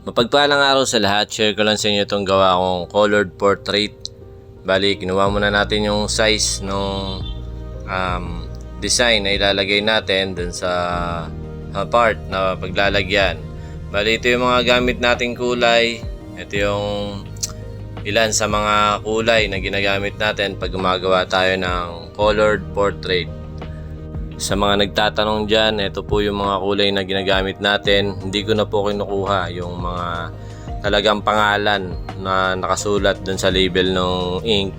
Mapagpalang araw sa lahat, share ko lang sa inyo itong gawa kong colored portrait. Bali, kinuha muna natin yung size ng design na ilalagay natin dun sa part na paglalagyan. Bali, ito yung mga gamit nating kulay. Ito yung ilan sa mga kulay na ginagamit natin pag gumagawa tayo ng colored portrait. Sa mga nagtatanong dyan, ito po yung mga kulay na ginagamit natin. Hindi ko na po kinukuha yung mga talagang pangalan na nakasulat dun sa label ng ink.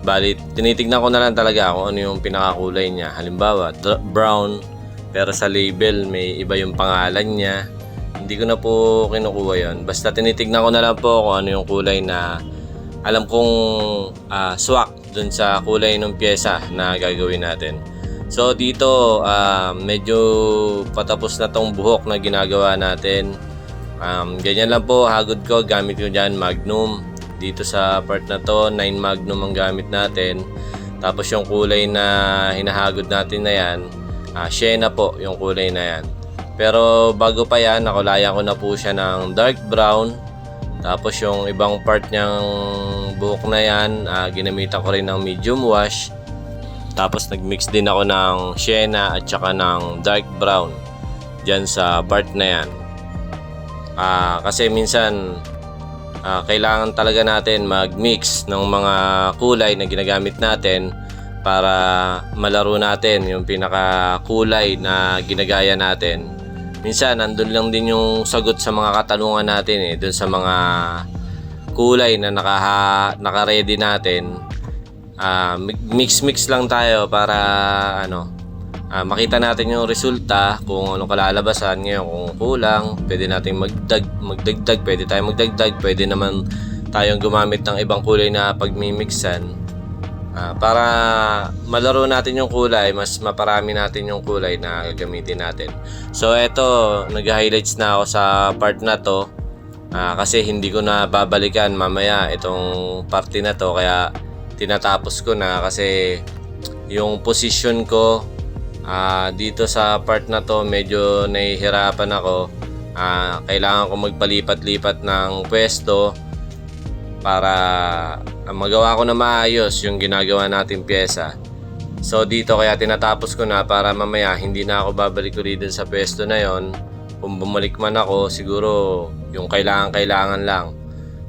Bali, tinitignan ko na lang talaga kung ano yung pinakakulay niya. Halimbawa, brown, pero sa label may iba yung pangalan niya. Hindi ko na po kinukuha yon. Basta tinitignan ko na lang po kung ano yung kulay na alam kong swak dun sa kulay ng pyesa na gagawin natin. So dito medyo patapos na tong buhok na ginagawa natin. Ganyan lang po hagod ko, gamit ko dyan Magnum. Dito sa part na to 9 Magnum ang gamit natin. Tapos yung kulay na hinahagod natin na yan, sienna po yung kulay na yan. Pero bago pa yan, nakulayan ko na po siya ng dark brown. Tapos yung ibang part niyang buhok na yan, ginamitan ko rin ng medium wash. Tapos nagmix din ako ng sienna at saka ng dark brown dyan sa part na yan. Kasi minsan kailangan talaga natin magmix ng mga kulay na ginagamit natin para malaro natin yung pinaka kulay na ginagaya natin. Minsan nandun lang din yung sagot sa mga katanungan natin dun sa mga kulay na naka-ready natin. Mix lang tayo para makita natin yung resulta, kung anong kalalabasan. Ngayon kung kulang, pwede natin magdagdag, pwede tayong magdagdag, pwede naman tayong gumamit ng ibang kulay na pagmimixan para malaro natin yung kulay, mas maparami natin yung kulay na gagamitin natin. So eto, nag-highlights na ako sa part na to kasi hindi ko na babalikan mamaya itong parte na to, kaya tinatapos ko na kasi yung position ko dito sa part na to medyo nahihirapan ako. Kailangan ko magpalipat-lipat ng pwesto para magawa ko na maayos yung ginagawa nating pyesa. So dito kaya tinatapos ko na para mamaya hindi na ako babalik ulit dun sa pwesto na yon. Kung bumalik man ako, siguro yung kailangan lang.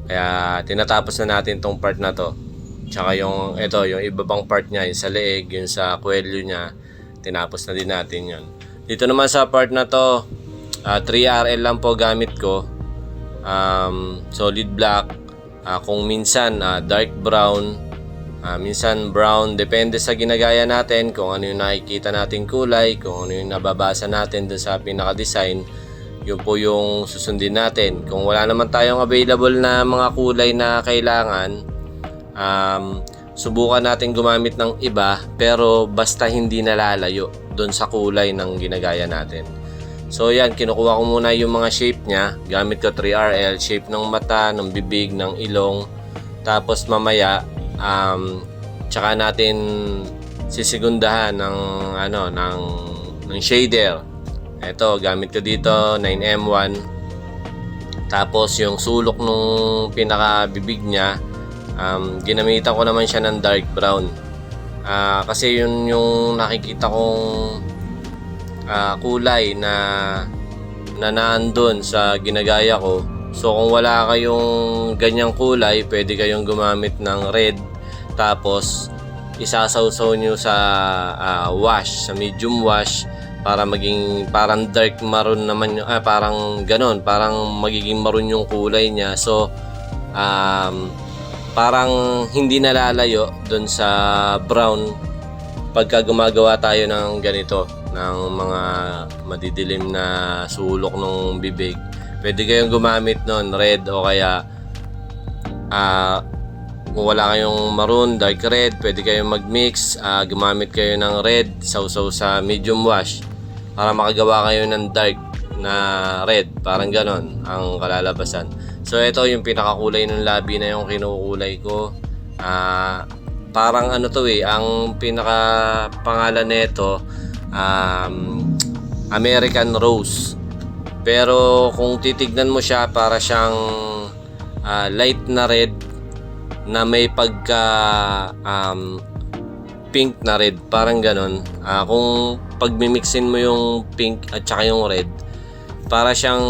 Kaya tinatapos na natin tong part na to. Tsaka yung iba pang part niya, yung sa leeg, yung sa kwelyo niya, tinapos na din natin yun. Dito naman sa part na to, 3RL lang po gamit ko. Solid black. Kung minsan dark brown, minsan brown, depende sa ginagaya natin, kung ano yung nakikita nating kulay, kung ano yung nababasa natin dun sa pinaka-design, yun po yung susundin natin. Kung wala naman tayong available na mga kulay na kailangan, subukan natin gumamit ng iba, pero basta hindi nalalayo doon sa kulay ng ginagaya natin. So yan, kinukuha ko muna yung mga shape nya. Gamit ko 3RL, shape ng mata, ng bibig, ng ilong. Tapos mamaya tsaka natin sisigundahan ng shader. Ito, gamit ko dito 9M1. Tapos yung sulok nung pinaka bibig nya, ginamitan ko naman siya ng dark brown. Kasi yun yung nakikita kong kulay na nandun sa ginagaya ko. So kung wala kayong ganyang kulay, pwede kayong gumamit ng red, tapos isasawsaw nyo sa wash, sa medium wash, para maging parang dark maroon naman yung, parang ganon, parang magiging maroon yung kulay niya. So parang hindi nalalayo doon sa brown pagka gumagawa tayo ng ganito, ng mga madidilim na sulok ng bibig. Pwede kayong gumamit nun red, o kaya kung wala kayong maroon, dark red, pwede kayong magmix, gumamit kayo ng red, sausaw sa medium wash para makagawa kayo ng dark na red, parang ganon ang kalalabasan. So ito yung pinakakulay ng labi na yung kinukulay ko. Parang ang pinaka pangalan nito American Rose. Pero kung titignan mo siya, para siyang light na red na may pagka pink na red, parang ganon. Kung pagmimixin mo yung pink at saka yung red, para siyang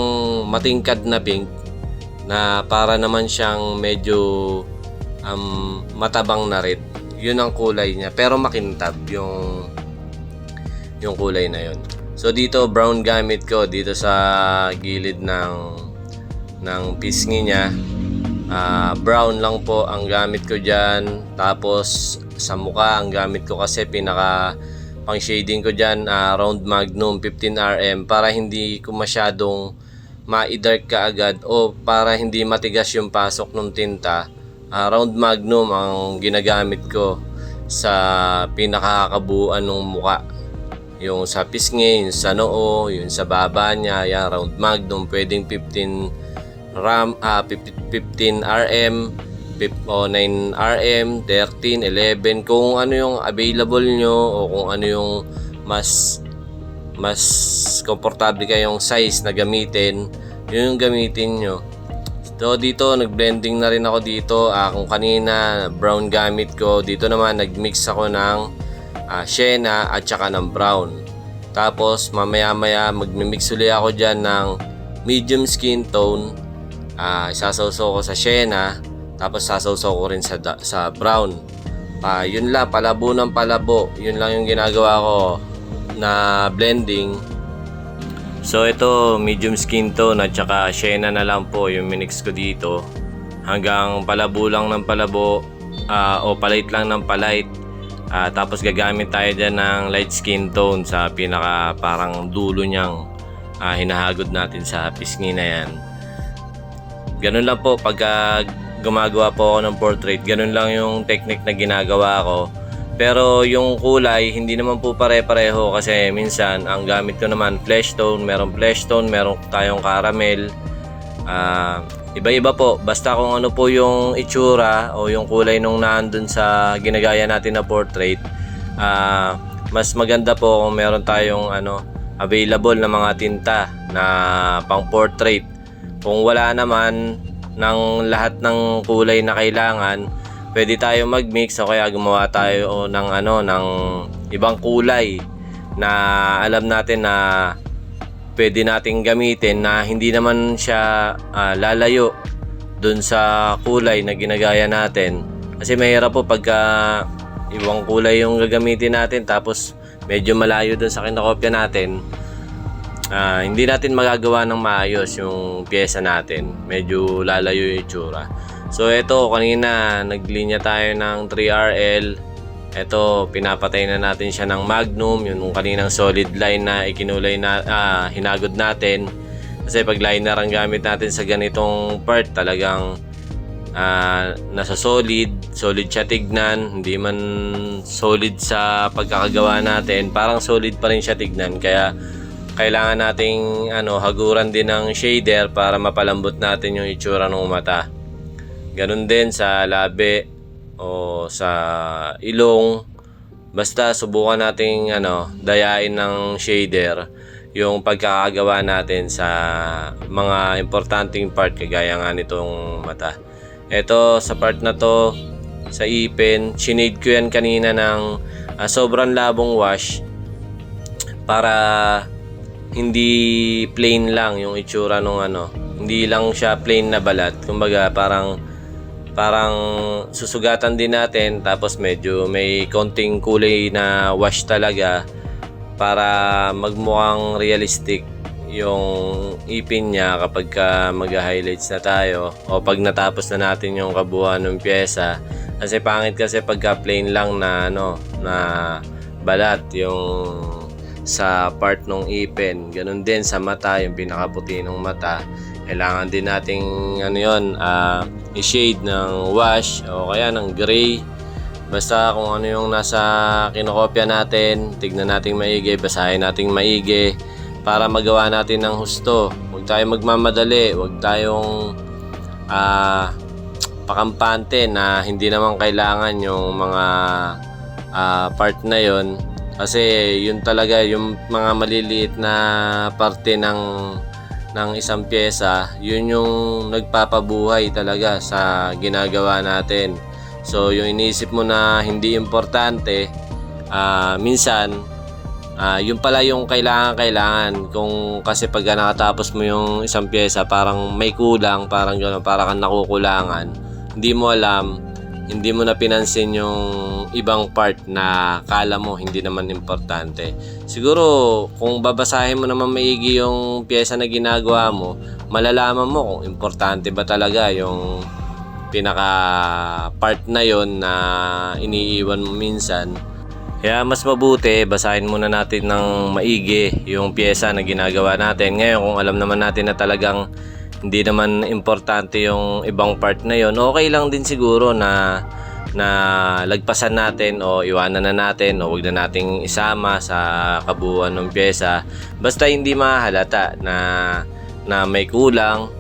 matingkad na pink na para naman siyang medyo matabang na red. Yun ang kulay niya, pero makintab yung kulay na yun. So dito brown gamit ko dito sa gilid ng pisngi niya. Brown lang po ang gamit ko dyan. Tapos sa mukha ang gamit ko kasi pinaka pang shading ko dyan, round magnum 15RM, para hindi ko masyadong ma-dark ka agad o para hindi matigas yung pasok ng tinta. Round magnum ang ginagamit ko sa pinakakabuuan ng mukha. Yung sa pisngi, yung sa noo, yung sa baba niya, yan, round magnum, pwedeng 15 RM o 9RM, 13, 11, kung ano yung available nyo o kung ano yung mas komportable kayong size na gamitin, yun yung gamitin nyo. So dito nag-blending na rin ako dito. Kung kanina brown gamit ko, dito naman nag-mix ako ng sienna at saka ng brown. Tapos mamaya magmi-mix ulit ako dyan ng medium skin tone. Isasawsaw ko sa sienna, tapos sasawsaw ko rin sa brown. Yun lang, palabo ng palabo. Yun lang yung ginagawa ko na blending. So ito medium skin tone at saka sienna na lang po yung minix ko dito. Hanggang palabo lang ng palabo o palight lang ng palight. Tapos gagamit tayo dyan ng light skin tone sa pinaka parang dulo niyang hinahagod natin sa pisngi na yan. Ganun lang po pagka gumagawa po ako ng portrait, ganun lang yung technique na ginagawa ko. Pero yung kulay hindi naman po pare-pareho kasi minsan ang gamit ko naman flesh tone, meron tayong caramel. Iba-iba po, basta kung ano po yung itsura o yung kulay nung nandun sa ginagaya natin na portrait. Mas maganda po kung meron tayong available na mga tinta na pang portrait. Kung wala naman ng lahat ng kulay na kailangan, pwede tayo mag-mix o kaya gumawa tayo ng ibang kulay na alam natin na pwede nating gamitin na hindi naman siya lalayo dun sa kulay na ginagaya natin. Kasi mahirap po pagka ibang kulay yung gagamitin natin tapos medyo malayo dun sa kinakopya natin. Hindi natin magagawa ng maayos yung pyesa natin. Medyo lalayo yung itsura. So ito, kanina naglinya tayo ng 3RL. Ito, pinapatay na natin siya ng magnum, yung kaninang solid line na ikinulay na hinagod natin. Kasi pag liner ang gamit natin sa ganitong part, talagang nasa solid siya tignan, hindi man solid sa pagkakagawa natin, parang solid pa rin siya tignan. Kaya kailangan nating haguran din ng shader para mapalambot natin yung itsura ng mata. Ganun din sa labi o sa ilong. Basta subukan nating dayain ng shader yung pagkakagawa natin sa mga importanteng part kagaya nga nitong mata. Ito sa part na to, sa ipin, sinade ko yan kanina ng sobrang labong wash para hindi plain lang yung itsura nung hindi lang siya plain na balat. Kumbaga parang susugatan din natin, tapos medyo may konting kulay na wash talaga para magmukhang realistic yung ipin niya kapag mag-highlights na tayo o pag natapos na natin yung kabuuan ng pyesa. Kasi pangit kasi pagka plain lang na na balat yung sa part ng ipin. Ganun din sa mata, yung pinakaputi ng mata. Kailangan din nating i-shade ng wash o kaya ng gray. Basta kung ano yung nasa kinokopya natin, tignan natin maigi, basahin natin maigi para magawa natin ng husto. Huwag tayong magmamadali, huwag tayong pakampante na hindi naman kailangan yung mga part na yon. Kasi yun talaga yung mga maliliit na parte ng ng isang pyesa, yun yung nagpapabuhay talaga sa ginagawa natin. So yung iniisip mo na hindi importante, minsan yun pala yung kailangan. Kung kasi pag nakatapos mo yung isang pyesa, parang may kulang, parang gano'n, parang kang nakukulangan. Hindi mo alam, hindi mo na pinansin yung ibang part na kala mo hindi naman importante. Siguro kung babasahin mo naman maigi yung pyesa na ginagawa mo, malalaman mo kung importante ba talaga yung pinaka part na yon na iniiwan mo minsan. Kaya mas mabuti basahin muna natin ng maigi yung pyesa na ginagawa natin. Ngayon kung alam naman natin na talagang hindi naman importante yung ibang part na yon, okay lang din siguro na lagpasan natin o iwanan na natin o wag na nating isama sa kabuuan ng pyesa, basta hindi mahalata na may kulang.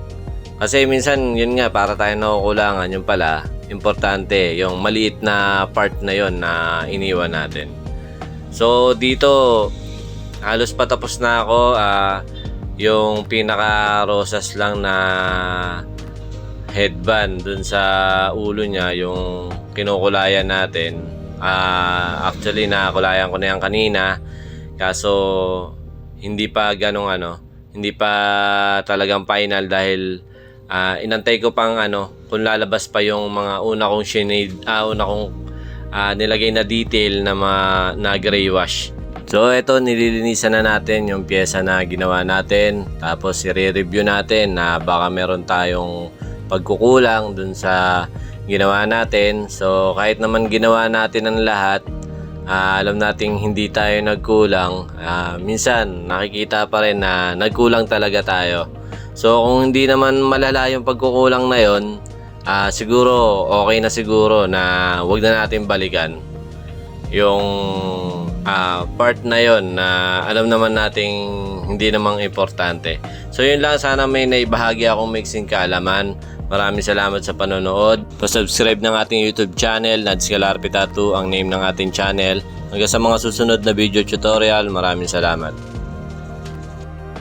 Kasi minsan yun nga, para tayo nakukulangan, yung pala importante yung maliit na part na yon na iniwan natin. So dito halos patapos na ako. Yung pinaka rosas lang na headband dun sa ulo niya, yung kinukulayan natin. Actually nakulayan ko na yan kanina, kaso hindi pa hindi pa talagang final dahil inantay ko pang kung lalabas pa yung mga una kong nilagay na detail na gray wash. So ito, nililinisan na natin yung pyesa na ginawa natin, tapos i-review natin na baka meron tayong pagkukulang dun sa ginawa natin. So kahit naman ginawa natin ang lahat, alam nating hindi tayo nagkulang. Minsan nakikita pa rin na nagkulang talaga tayo. So kung hindi naman malala yung pagkukulang na yon, siguro okay na siguro na wag na natin balikan yung part na yon na alam naman nating hindi namang importante. So yun lang, sana may naibahagi akong mixing kaalaman. Maraming salamat sa panonood. Pa-subscribe ng ating YouTube channel, Nads Galarpi Tattoo ang name ng ating channel. Hanggang sa mga susunod na video tutorial, maraming salamat.